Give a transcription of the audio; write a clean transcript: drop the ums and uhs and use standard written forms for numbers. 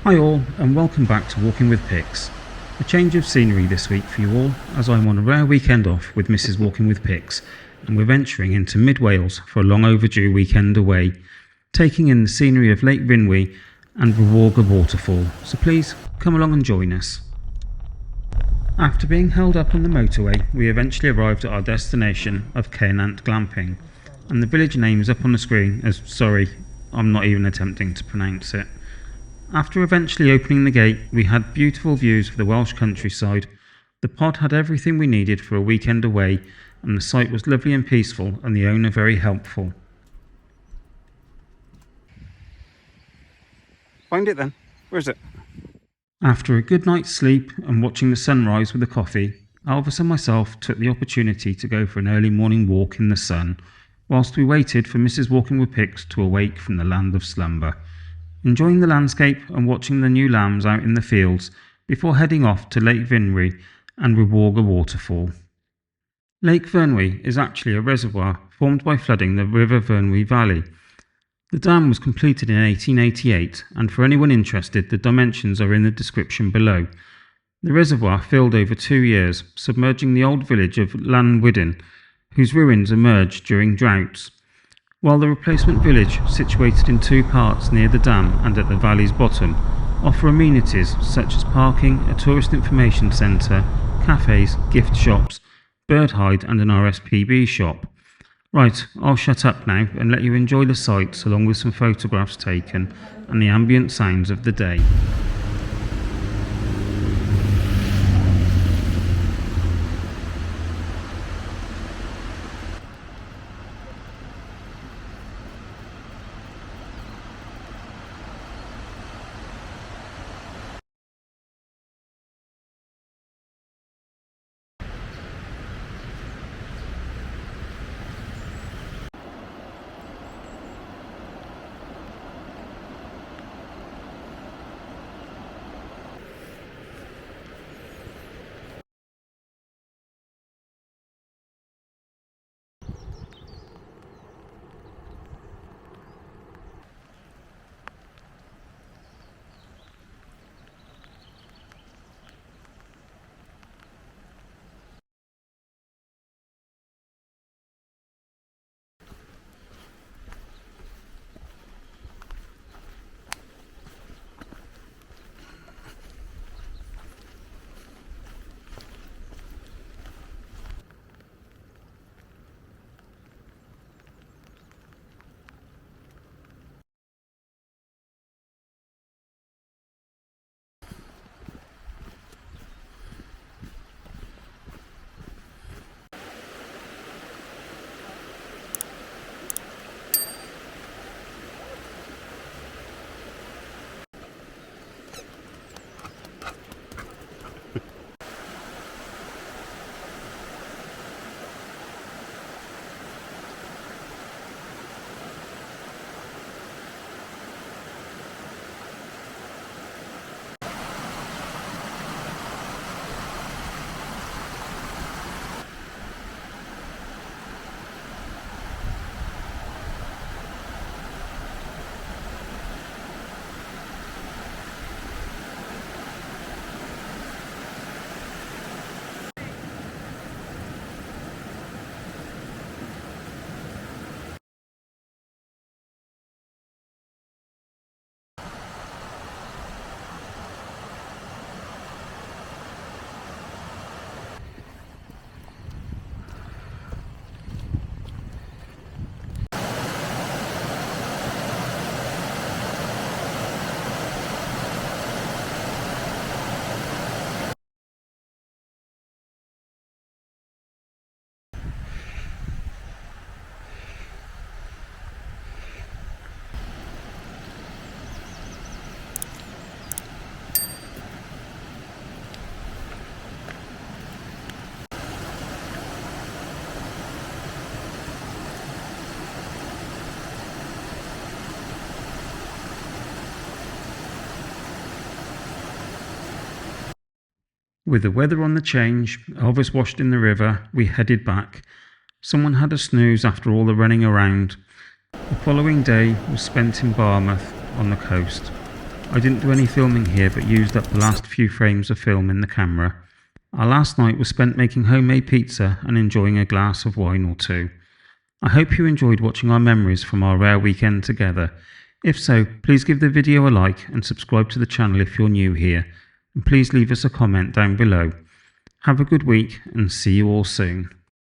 Hi all, and welcome back to Walking with Pix. A change of scenery this week for you all, as I'm on a rare weekend off with Mrs. Walking with Pix, and we're venturing into mid-Wales for a long overdue weekend away, taking in the scenery of Lake Vyrnwy and Rhiwargor Waterfall, so please come along and join us. After being held up on the motorway, we eventually arrived at our destination of Cae Nant Glamping, and the village name is up on the screen as, sorry, I'm not even attempting to pronounce it. After eventually opening the gate, we had beautiful views of the Welsh countryside. The pod had everything we needed for a weekend away, and the site was lovely and peaceful, and the owner very helpful. Find it then. Where is it? After a good night's sleep and watching the sunrise with a coffee, Elvis and myself took the opportunity to go for an early morning walk in the sun, whilst we waited for Mrs. Walking with Pix to awake from the land of slumber, enjoying the landscape and watching the new lambs out in the fields before heading off to Lake Vyrnwy and Rhiwargor Waterfall. Lake Vyrnwy is actually a reservoir formed by flooding the River Vyrnwy Valley. The dam was completed in 1888, and for anyone interested, the dimensions are in the description below. The reservoir filled over 2 years, submerging the old village of Llanwydyn, whose ruins emerged during droughts, while the replacement village, situated in 2 parts near the dam and at the valley's bottom, offer amenities such as parking, a tourist information centre, cafes, gift shops, bird hide and an RSPB shop. Right, I'll shut up now and let you enjoy the sights along with some photographs taken and the ambient sounds of the day. With the weather on the change, Elvis washed in the river, we headed back. Someone had a snooze after all the running around. The following day was spent in Barmouth on the coast. I didn't do any filming here but used up the last few frames of film in the camera. Our last night was spent making homemade pizza and enjoying a glass of wine or two. I hope you enjoyed watching our memories from our rare weekend together. If so, please give the video a like and subscribe to the channel if you're new here, and please leave us a comment down below. Have a good week and see you all soon.